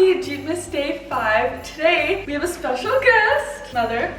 Happy Jeepmas Day 5. Today we have a special guest, Mother.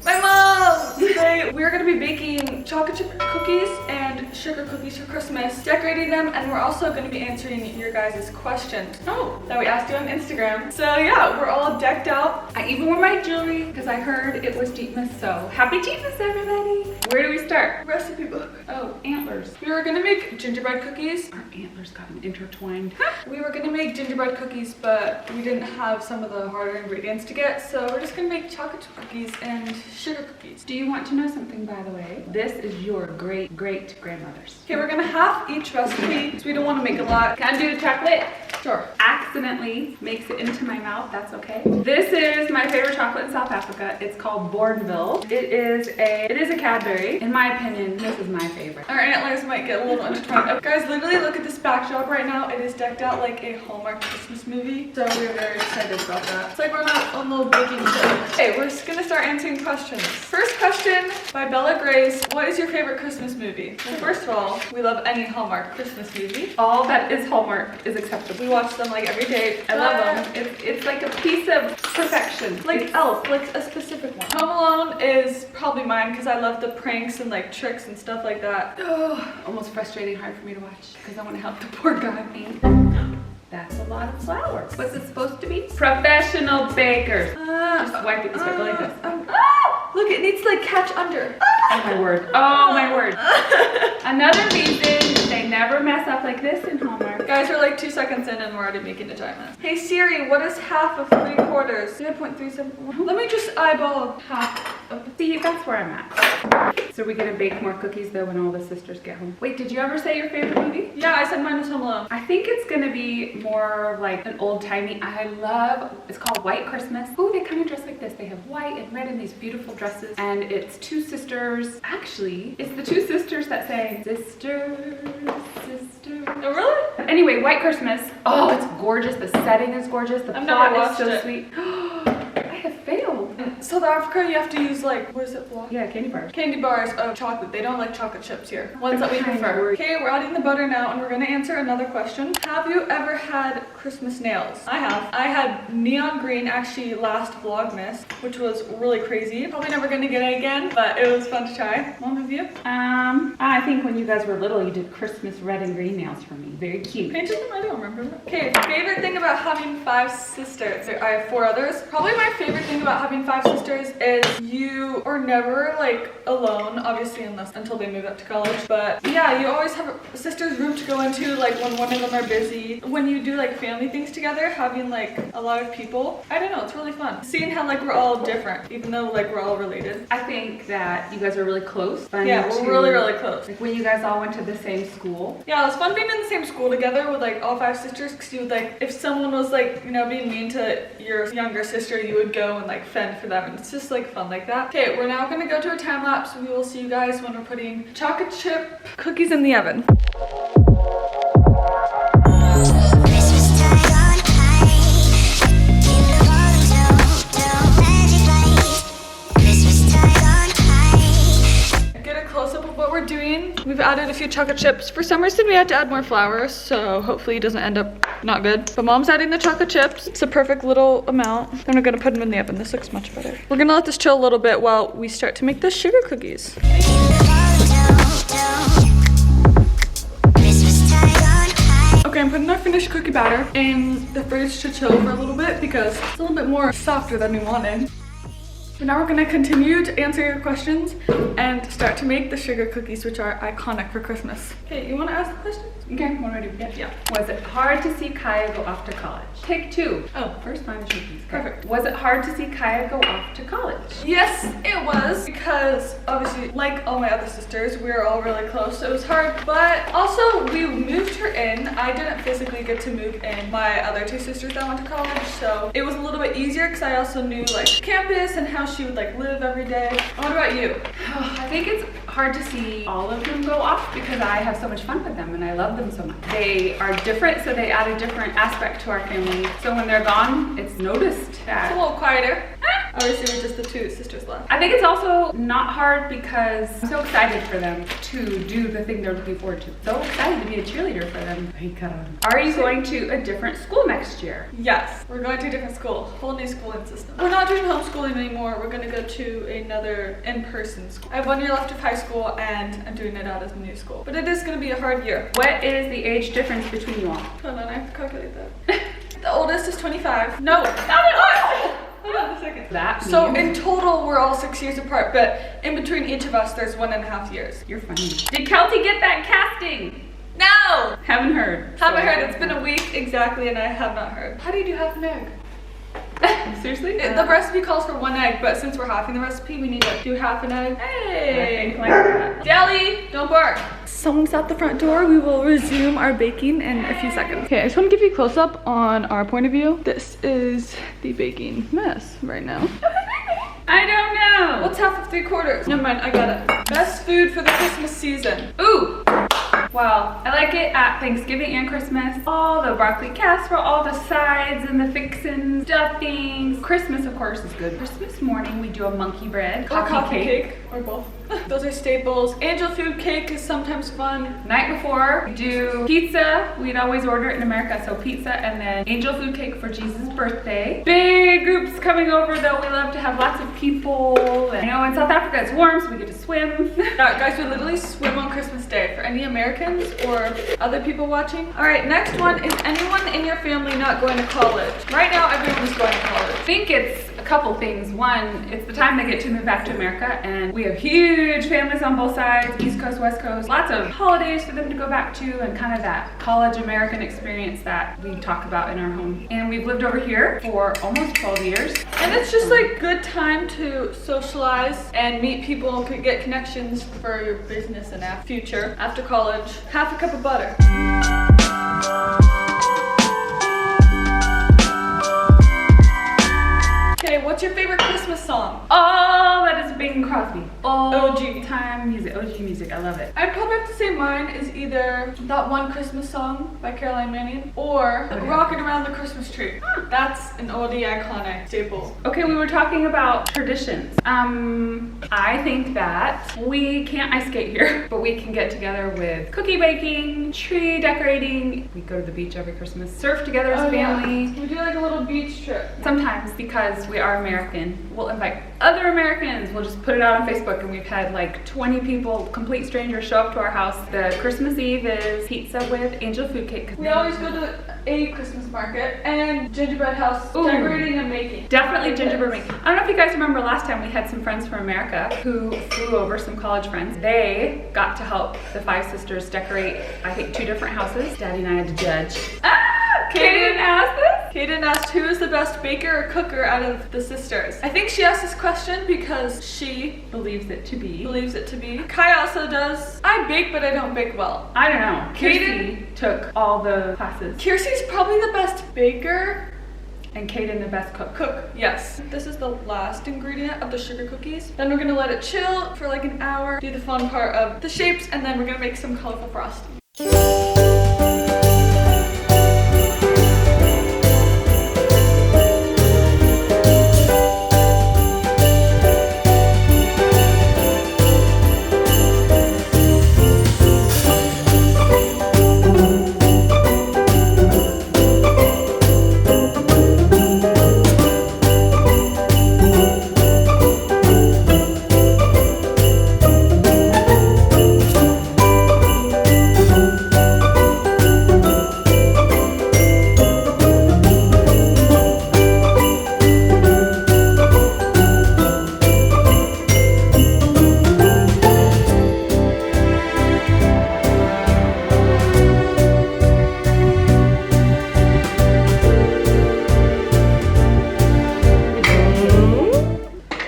My mom! Today we're going to be baking chocolate chip cookies and sugar cookies for Christmas, decorating them, and we're also going to be answering your guys' questions that we asked you on Instagram. So yeah, we're all decked out. I even wore my jewelry because I heard it was Jeepmas, so happy Jeepmas everybody! Where do we start? Recipe book. Oh, antlers. We were going to make gingerbread cookies. Our antlers got intertwined. We were going to make gingerbread cookies, but we didn't have some of the harder ingredients to get, so we're just going to make chocolate chip cookies and sugar cookies. Do you want to know something, by the way? This is your great-great-grandmother's. Okay, we're gonna half each recipe because we don't want to make a lot. Can I do the chocolate? Sure. Accidentally makes it into my mouth, that's okay. This is my favorite chocolate in South Africa. It's called Bourneville. It is a Cadbury. In my opinion, this is my favorite. Our antlers might get a little intertwined. Guys, literally look at this backdrop right now. It is decked out like a Hallmark Christmas movie. So we're very excited about that. It's like we're not on a little baking show. Okay, we're just gonna start answering questions. First question by Bella Grace. What is your favorite Christmas movie? Well, first of all, we love any Hallmark Christmas movie. All that is Hallmark is acceptable. We watch them like every day. I love them. It's like a piece of perfection. Like Elf, like a specific one. Home Alone is probably mine because I love the pranks and like tricks and stuff like that. Oh, almost frustrating, hard for me to watch because I want to help the poor guy. That's a lot of flour. What's it supposed to be? Professional bakers. Just wipe it this way, go like this. Look, it needs to like catch under. Oh my word. Oh my word. Another reason they never mess up like this in Hallmark. Guys, we're like 2 seconds in and we're already making a giant mess. Hey Siri, what is half of 3/4? 0.371. Let me just eyeball half of. See, that's where I'm at. So we're gonna bake more cookies though when all the sisters get home. Wait, did you ever say your favorite movie? Yeah, I said mine was Home Alone. I think it's gonna be more like an old-timey. It's called White Christmas. Oh, they come in dressed like this. They have white and red and these beautiful dresses. And it's two sisters. Actually, it's the two sisters that sang Sister, Sister. Oh, really? Anyway, White Christmas. Oh, it's gorgeous. The setting is gorgeous. The plot is so sweet. I have failed. In South Africa, you have to use like, what is it, block? Yeah, candy bars. Candy bars of chocolate. They don't like chocolate chips here. Ones that we prefer. Okay, we're adding the butter now and we're gonna answer another question. Have you ever had Christmas nails? I have. I had neon green actually last Vlogmas, which was really crazy. Probably never gonna get it again, but it was fun to try. Mom, have you? I think when you guys were little, you did Christmas red and green nails for me. Very cute. Painted them? I don't remember that. Okay, favorite thing about having 5 sisters. I have 4 others. Probably my favorite thing about having 5 sisters is you are never like alone, obviously until they move up to college. But yeah, you always have a sister's room to go into like when one of them are busy. When you do like family things together, having like a lot of people, I don't know, it's really fun. Seeing how like we're all different, even though like we're all related. I think that you guys are really close. Yeah, we're really close. Like when you guys all went to the same school. Yeah, it was fun being in the same school together with like all 5 sisters because you would like, if someone was like, you know, being mean to your younger sister, you would go and like fend for them, and it's just like fun like that. Okay, we're now gonna go to a time lapse. We will see you guys when we're putting chocolate chip cookies in the oven. Doing. We've added a few chocolate chips. For some reason we had to add more flour, so hopefully it doesn't end up not good. But Mom's adding the chocolate chips. It's a perfect little amount. Then we're gonna put them in the oven. This looks much better. We're gonna let this chill a little bit while we start to make the sugar cookies. Okay, I'm putting our finished cookie batter in the fridge to chill for a little bit because it's a little bit more softer than we wanted. So now we're gonna continue to answer your questions and start to make the sugar cookies, which are iconic for Christmas. Okay, you wanna ask the questions? Okay, what do I do? Yeah. Was it hard to see Kaya go off to college? Take 2. Oh, first mine is cookies. Perfect. Was it hard to see Kaya go off to college? Yes, it was, because obviously, like all my other sisters, we were all really close, so it was hard, but also we moved her in. I didn't physically get to move in my other 2 sisters that went to college, so it was a little bit easier because I also knew like campus and how she would like live every day. What about you? I think it's hard to see all of them go off because I have so much fun with them and I love them so much. They are different, so they add a different aspect to our family. So when they're gone, it's noticed that it's a little quieter. Obviously, we're just the two sisters left. I think it's also not hard because I'm so excited for them to do the thing they're looking forward to. So excited to be a cheerleader for them. Are you going to a different school next year? Yes, we're going to a different school, whole new schooling system. We're not doing homeschooling anymore. We're going to go to another in-person school. I have 1 year left of high school and I'm doing it out as a new school. But it is going to be a hard year. What is the age difference between you all? Hold on, I have to calculate that. The oldest is 25. No, not at all. Hold on a second. That So means- in total, we're all 6 years apart, but in between each of us, there's 1.5 years. You're funny. Did Kelty get that casting? No! Haven't heard. Haven't heard. It's been a week exactly, and I have not heard. How do you do half an egg? Seriously? The recipe calls for 1 egg, but since we're halving the recipe, we need to do half an egg. I Hey! think like that. Deli, don't bark. Someone's at the front door. We will resume our baking in a few seconds. Okay, I just want to give you a close up on our point of view. This is the baking mess right now. I don't know. What's half of 3/4? Never mind, I got it. Best food for the Christmas season. Ooh. Well, I like it at Thanksgiving and Christmas. All the broccoli casserole, all the sides and the fixins, stuffings. Christmas, of course, is good. Christmas morning, we do a monkey bread, Or coffee cake. Or both. Those are staples. Angel food cake is sometimes fun. Night before, we do pizza. We'd always order it in America, so pizza and then angel food cake for Jesus' birthday. Big groups coming over, though. We love to have lots of people. And, you know, in South Africa, it's warm, so we get to swim. Guys, we literally swim on Christmas Day for any Americans or other people watching. All right, next one is anyone in your family not going to college? Right now, everyone's going to college. I think it's a couple things. One, it's the time they get to move back to America, and we have huge families on both sides, East Coast, West Coast, lots of holidays for them to go back to, and kind of that college American experience that we talk about in our home. And we've lived over here for almost 12 years. And it's just like good time to socialize and meet people, get connections for your business and future. After college, half a cup of butter. Okay, what's your favorite Christmas song? Oh, that is Bing Crosby. OG. Time music, OG music, I love it. I'd probably have to say mine is either That One Christmas Song by Caroline Manning or Okay. Rockin' Around the Christmas Tree. That's an oldie iconic staple. Okay, we were talking about traditions. I think that we can't ice skate here, but we can get together with cookie baking, tree decorating. We go to the beach every Christmas, surf together as a family. Yeah. We do like a little beach trip. Sometimes, because we are American, we'll invite other Americans. We'll just put it out on Facebook, and we've had like 20 people, complete strangers, show up to our house. The Christmas Eve is pizza with angel food cake. We always go to a Christmas market and gingerbread house Ooh. decorating and making. Definitely gingerbread making. I don't know if you guys remember last time we had some friends from America who flew over, some college friends. They got to help the 5 sisters decorate, I think, 2 different houses. Daddy and I had to judge. Kaden asked this? Kaden asked who is the best baker or cooker out of the sisters. I think she asked this question because she Believes it to be. believes it to be. Kai also does. I bake, but I don't bake well. I don't know. Kaden- Kirsty took all the classes. Kiersey's probably the best baker. And Kaden the best cook. Cook, yes. This is the last ingredient of the sugar cookies. Then we're gonna let it chill for like an hour, do the fun part of the shapes, and then we're gonna make some colorful frosting.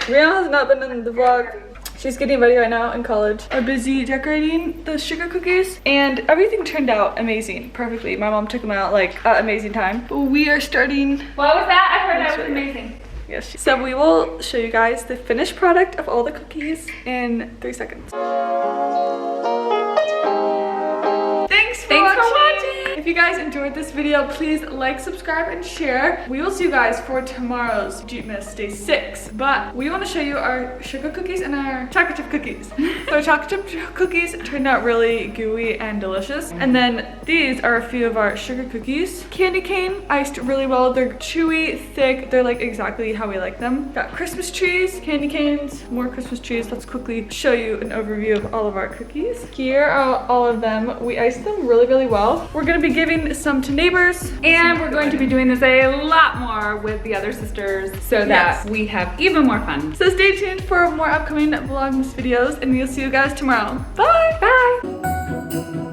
Rihanna has not been in the vlog. She's getting ready right now in college. Are busy decorating the sugar cookies, and everything turned out amazing, perfectly. My mom took them out like at amazing time. We are starting. What was that? I heard that was amazing. Yes. So we will show you guys the finished product of all the cookies in 3 seconds. Thanks for watching. If you guys enjoyed this video, please like, subscribe, and share. We will see you guys for tomorrow's Vlogmas day 6. But we want to show you our sugar cookies and our chocolate chip cookies. So our chocolate chip cookies turned out really gooey and delicious. And then these are a few of our sugar cookies. Candy cane, iced really well. They're chewy, thick. They're like exactly how we like them. Got Christmas trees, candy canes, more Christmas trees. Let's quickly show you an overview of all of our cookies. Here are all of them. We iced them really, really well. We're gonna be giving some to neighbors. And we're going to be doing this a lot more with the other sisters so that we have even more fun. So stay tuned for more upcoming Vlogmas videos, and we'll see you guys tomorrow. Bye! Bye!